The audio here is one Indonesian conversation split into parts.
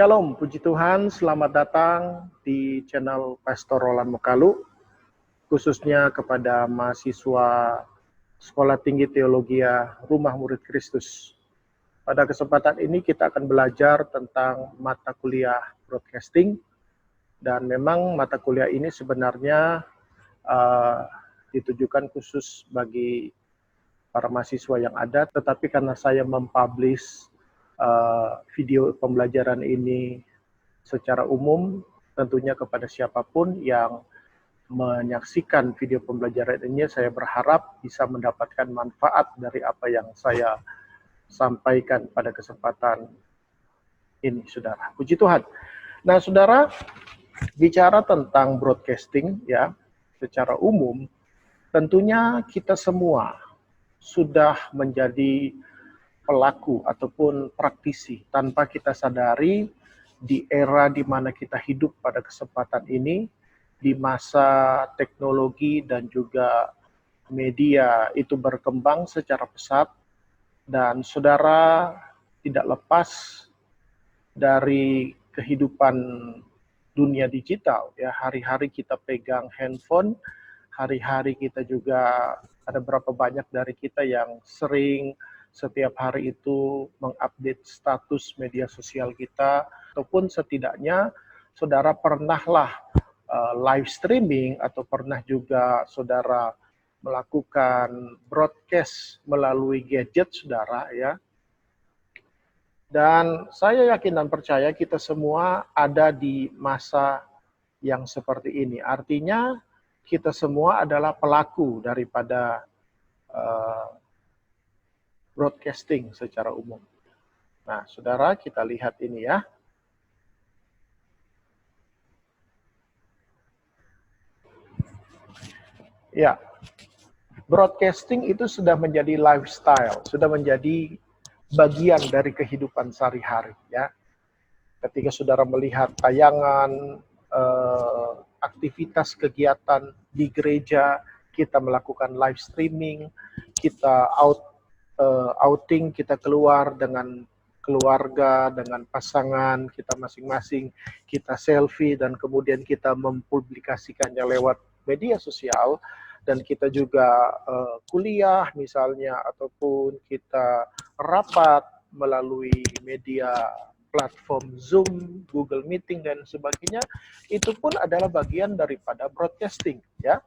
Shalom, puji Tuhan, selamat datang di channel Pastor Roland Mokalu, khususnya kepada mahasiswa Sekolah Tinggi Teologia Rumah Murid Kristus. Pada kesempatan ini kita akan belajar tentang mata kuliah broadcasting, dan memang mata kuliah ini sebenarnya ditujukan khusus bagi para mahasiswa yang ada, tetapi karena saya mempublish video pembelajaran ini secara umum, tentunya kepada siapapun yang menyaksikan video pembelajaran ini, saya berharap bisa mendapatkan manfaat dari apa yang saya sampaikan pada kesempatan ini, saudara. Puji Tuhan. Nah, saudara, bicara tentang broadcasting ya, secara umum, tentunya kita semua sudah menjadi pelaku ataupun praktisi tanpa kita sadari di era di mana kita hidup pada kesempatan ini, di masa teknologi dan juga media itu berkembang secara pesat, dan saudara tidak lepas dari kehidupan dunia digital ya. Hari-hari kita pegang handphone, hari-hari kita juga ada berapa banyak dari kita yang sering setiap hari itu mengupdate status media sosial kita, ataupun setidaknya saudara pernahlah live streaming atau pernah juga saudara melakukan broadcast melalui gadget saudara ya. Dan saya yakin dan percaya kita semua ada di masa yang seperti ini. Artinya kita semua adalah pelaku daripada broadcasting secara umum. Nah, saudara, kita lihat ini ya. Ya, broadcasting itu sudah menjadi lifestyle, sudah menjadi bagian dari kehidupan sehari-hari ya. Ketika saudara melihat tayangan, aktivitas kegiatan di gereja, kita melakukan live streaming, kita outing, kita keluar dengan keluarga, dengan pasangan kita masing-masing, kita selfie dan kemudian kita mempublikasikannya lewat media sosial, dan kita juga kuliah misalnya, ataupun kita rapat melalui media platform Zoom, Google Meeting dan sebagainya, itu pun adalah bagian daripada broadcasting ya.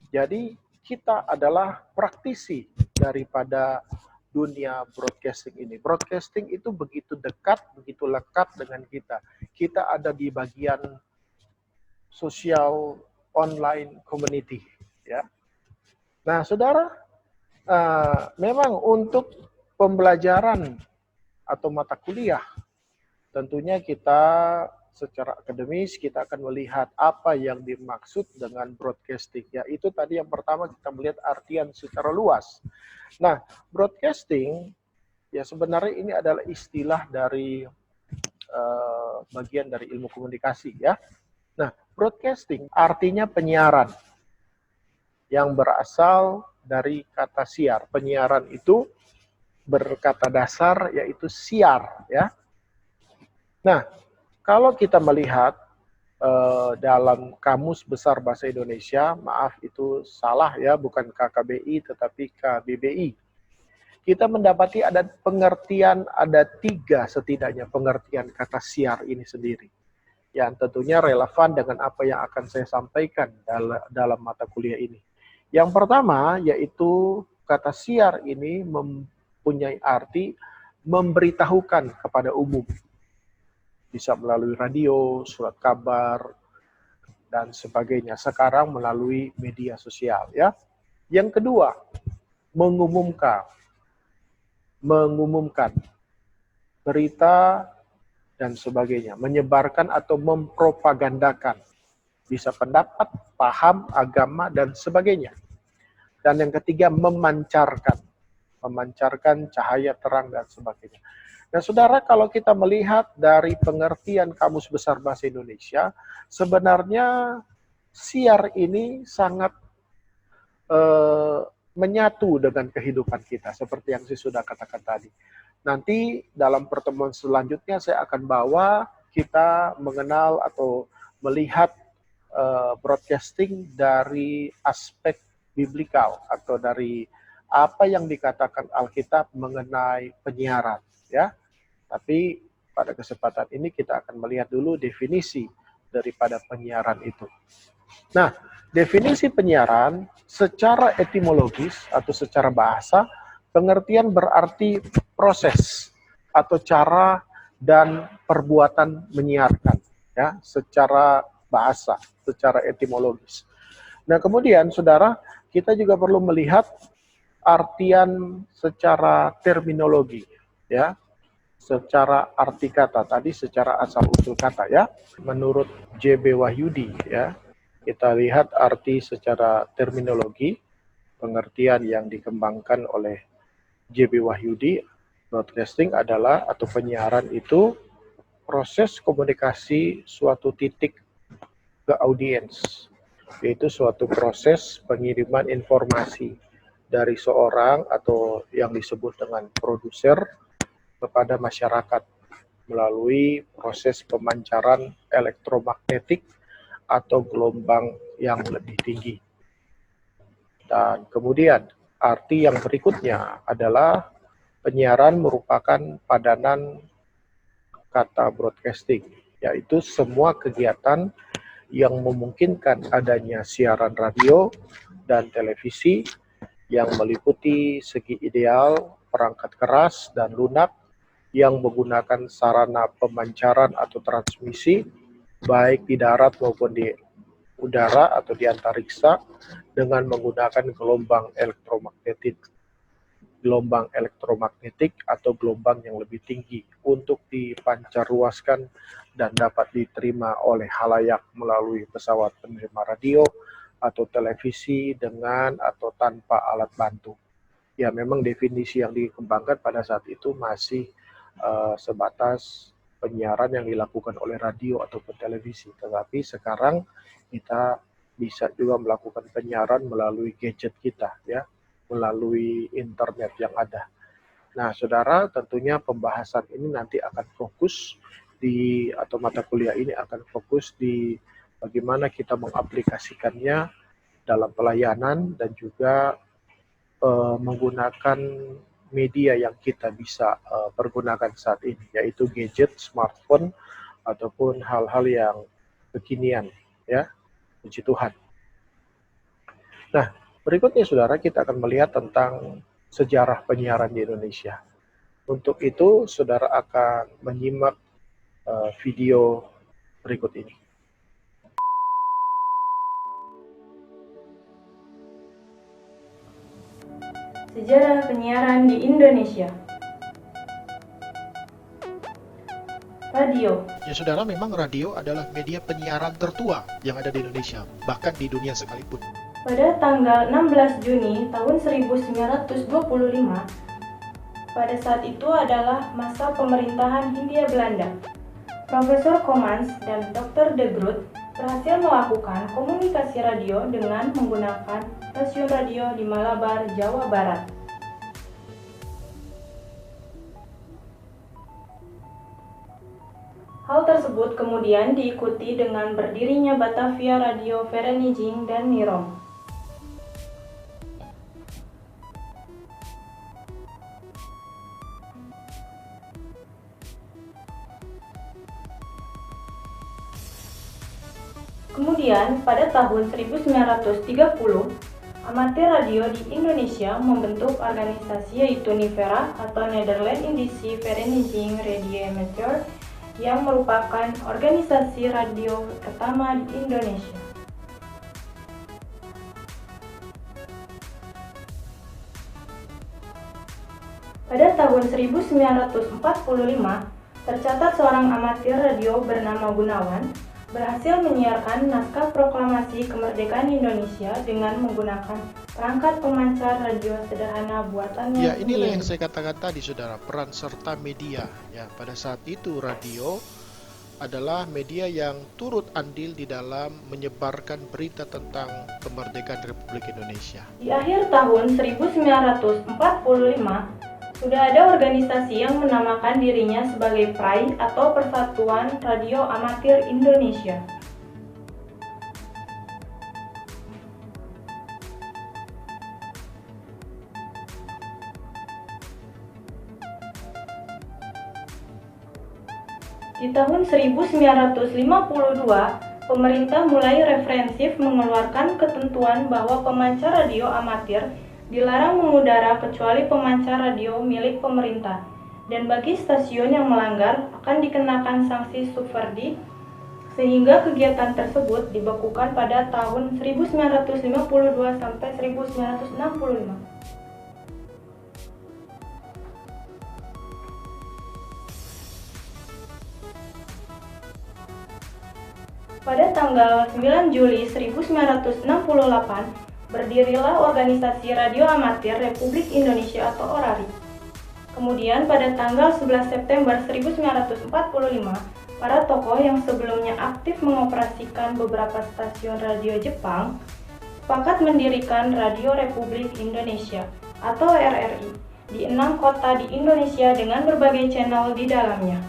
Jadi kita adalah praktisi daripada dunia broadcasting ini. Broadcasting itu begitu dekat, begitu lekat dengan kita. Kita ada di bagian sosial online community ya. Nah, saudara, memang untuk pembelajaran atau mata kuliah, tentunya kita secara akademis kita akan melihat apa yang dimaksud dengan broadcasting. Yaitu tadi yang pertama kita melihat artian secara luas. Nah, broadcasting ya sebenarnya ini adalah istilah dari bagian dari ilmu komunikasi ya. Nah, broadcasting artinya penyiaran yang berasal dari kata siar. Penyiaran itu berkata dasar yaitu siar ya. Nah, kalau kita melihat dalam Kamus Besar Bahasa Indonesia, maaf itu salah ya, bukan KKBI tetapi KBBI. Kita mendapati ada pengertian, ada 3 setidaknya pengertian kata siar ini sendiri, yang tentunya relevan dengan apa yang akan saya sampaikan dalam mata kuliah ini. Yang pertama yaitu kata siar ini mempunyai arti memberitahukan kepada umum. Bisa melalui radio, surat kabar, dan sebagainya. Sekarang melalui media sosial ya. Yang kedua, mengumumkan berita dan sebagainya, menyebarkan atau mempropagandakan, bisa pendapat, paham, agama dan sebagainya. Dan yang ketiga, memancarkan cahaya terang dan sebagainya. Nah, saudara, kalau kita melihat dari pengertian Kamus Besar Bahasa Indonesia, sebenarnya siar ini sangat menyatu dengan kehidupan kita, seperti yang saya sudah katakan tadi. Nanti dalam pertemuan selanjutnya saya akan bawa kita mengenal atau melihat broadcasting dari aspek biblikal atau dari apa yang dikatakan Alkitab mengenai penyiaran, ya. Tapi pada kesempatan ini kita akan melihat dulu definisi daripada penyiaran itu. Nah, definisi penyiaran secara etimologis atau secara bahasa, pengertian berarti proses atau cara dan perbuatan menyiarkan, ya, secara bahasa, secara etimologis. Nah, kemudian saudara, kita juga perlu melihat artian secara terminologi, ya, secara arti kata tadi, secara asal usul kata, ya. Menurut J.B. Wahyudi, ya, kita lihat arti secara terminologi, pengertian yang dikembangkan oleh J.B. Wahyudi. Broadcasting adalah atau penyiaran itu proses komunikasi suatu titik ke audiens, yaitu suatu proses pengiriman informasi dari seorang atau yang disebut dengan produser kepada masyarakat melalui proses pemancaran elektromagnetik atau gelombang yang lebih tinggi. Dan kemudian arti yang berikutnya adalah penyiaran merupakan padanan kata broadcasting, yaitu semua kegiatan yang memungkinkan adanya siaran radio dan televisi yang meliputi segi ideal, perangkat keras, dan lunak yang menggunakan sarana pemancaran atau transmisi, baik di darat maupun di udara atau di antariksa, dengan menggunakan gelombang elektromagnetik atau gelombang yang lebih tinggi untuk dipancarluaskan dan dapat diterima oleh halayak melalui pesawat penerima radio atau televisi dengan atau tanpa alat bantu. Ya, memang definisi yang dikembangkan pada saat itu masih sebatas penyiaran yang dilakukan oleh radio ataupun televisi. Tetapi sekarang kita bisa juga melakukan penyiaran melalui gadget kita, ya, melalui internet yang ada. Nah, saudara, tentunya pembahasan ini nanti akan fokus atau mata kuliah ini akan fokus di bagaimana kita mengaplikasikannya dalam pelayanan dan juga menggunakan media yang kita bisa pergunakan saat ini, yaitu gadget, smartphone, ataupun hal-hal yang kekinian, ya. Puji Tuhan. Nah, berikutnya saudara, kita akan melihat tentang sejarah penyiaran di Indonesia. Untuk itu, saudara akan menyimak video berikut ini. Sejarah penyiaran di Indonesia. Radio. Ya saudara, memang radio adalah media penyiaran tertua yang ada di Indonesia, bahkan di dunia sekalipun. Pada tanggal 16 Juni tahun 1925, pada saat itu adalah masa pemerintahan Hindia Belanda. Profesor Komans dan Dr. De Groot berhasil melakukan komunikasi radio dengan menggunakan stasiun radio di Malabar, Jawa Barat. Hal tersebut kemudian diikuti dengan berdirinya Batavia Radio Vereniging dan Nirong. Kemudian, pada tahun 1930, amatir radio di Indonesia membentuk organisasi yaitu NIVERA atau Nederland Indische Vereniging Radioamateur yang merupakan organisasi radio pertama di Indonesia. Pada tahun 1945, tercatat seorang amatir radio bernama Gunawan berhasil menyiarkan naskah proklamasi kemerdekaan Indonesia dengan menggunakan perangkat pemancar radio sederhana buatannya. Ya, inilah yang saya katakan tadi, saudara, peran serta media. Ya, pada saat itu radio adalah media yang turut andil di dalam menyebarkan berita tentang kemerdekaan Republik Indonesia. Di akhir tahun 1945, Sudah ada organisasi yang menamakan dirinya sebagai PRAI atau Persatuan Radio Amatir Indonesia. Di tahun 1952, pemerintah mulai referensif mengeluarkan ketentuan bahwa pemancar radio amatir dilarang mengudara kecuali pemancar radio milik pemerintah, dan bagi stasiun yang melanggar akan dikenakan sanksi subverdi, sehingga kegiatan tersebut dibekukan pada tahun 1952 sampai 1965. Pada tanggal 9 Juli 1968, berdirilah Organisasi Radio Amatir Republik Indonesia atau ORARI. Kemudian pada tanggal 11 September 1945, para tokoh yang sebelumnya aktif mengoperasikan beberapa stasiun radio Jepang sepakat mendirikan Radio Republik Indonesia atau RRI di 6 kota di Indonesia dengan berbagai channel di dalamnya.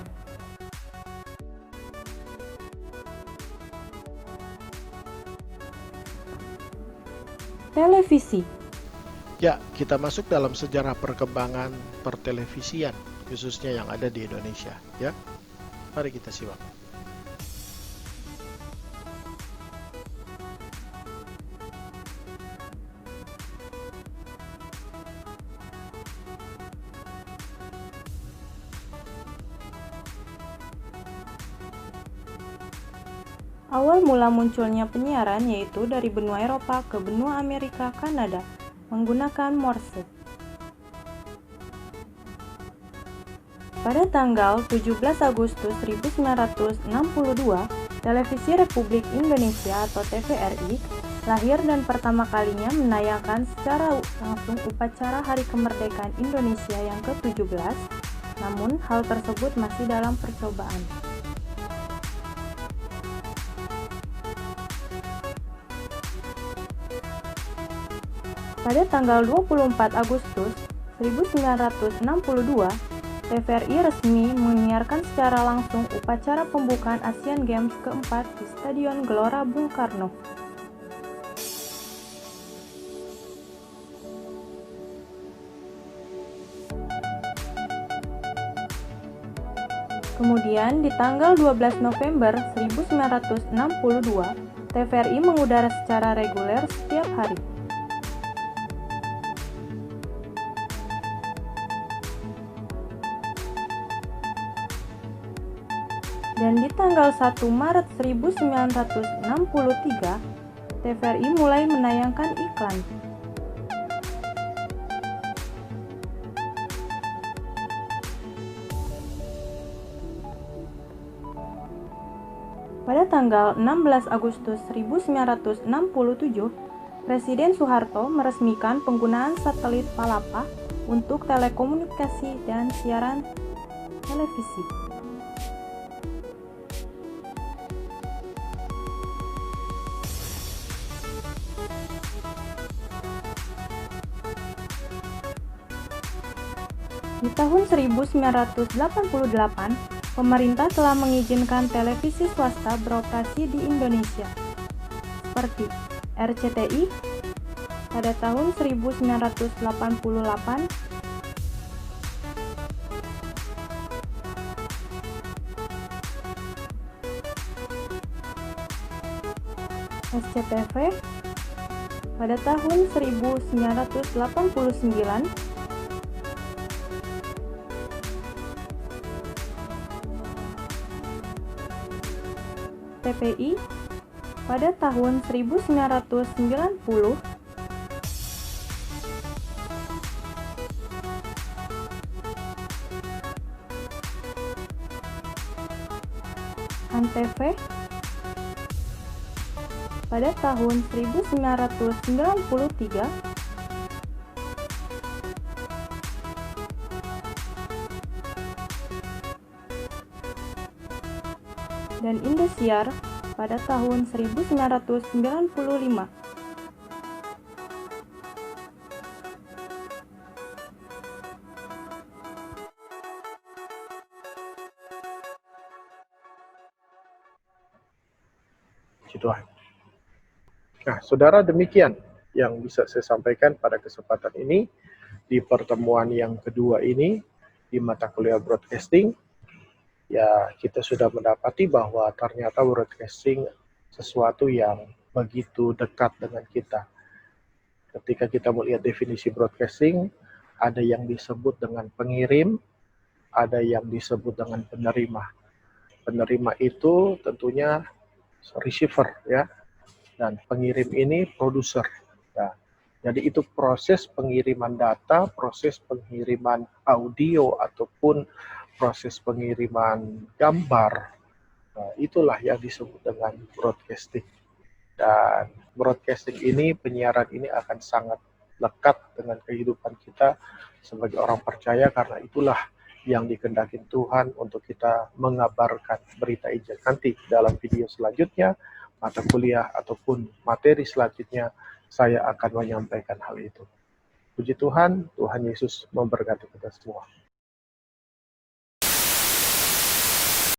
Televisi. Ya, kita masuk dalam sejarah perkembangan pertelevisian, khususnya yang ada di Indonesia. Ya, mari kita simak. Awal mula munculnya penyiaran yaitu dari benua Eropa ke benua Amerika Kanada menggunakan Morse. Pada tanggal 17 Agustus 1962, Televisi Republik Indonesia atau TVRI lahir dan pertama kalinya menayangkan secara langsung upacara Hari Kemerdekaan Indonesia yang ke-17, namun hal tersebut masih dalam percobaan. Pada tanggal 24 Agustus 1962, TVRI resmi menyiarkan secara langsung upacara pembukaan Asian Games keempat di Stadion Gelora Bung Karno. Kemudian di tanggal 12 November 1962, TVRI mengudara secara reguler setiap hari. Dan di tanggal 1 Maret 1963, TVRI mulai menayangkan iklan. Pada tanggal 16 Agustus 1967, Presiden Soeharto meresmikan penggunaan satelit Palapa untuk telekomunikasi dan siaran televisi. Di tahun 1988, pemerintah telah mengizinkan televisi swasta beroperasi di Indonesia, seperti RCTI pada tahun 1988, SCTV pada tahun 1989, TPI pada tahun 1990, Antv pada tahun 1993, dan Indosiar pada tahun 1995. Puji Tuhan. Nah, saudara, demikian yang bisa saya sampaikan pada kesempatan ini di pertemuan yang kedua ini di mata kuliah broadcasting. Ya, kita sudah mendapati bahwa ternyata broadcasting sesuatu yang begitu dekat dengan kita. Ketika kita melihat definisi broadcasting, ada yang disebut dengan pengirim, ada yang disebut dengan penerima. Penerima itu tentunya receiver, ya, dan pengirim ini produser. Ya. Jadi itu proses pengiriman data, proses pengiriman audio ataupun proses pengiriman gambar. Nah, itulah yang disebut dengan broadcasting. Dan broadcasting ini, penyiaran ini akan sangat lekat dengan kehidupan kita sebagai orang percaya, karena itulah yang dikehendaki Tuhan untuk kita mengabarkan berita Injil. Nanti dalam video selanjutnya, mata kuliah ataupun materi selanjutnya, saya akan menyampaikan hal itu. Puji Tuhan, Tuhan Yesus memberkati kita semua.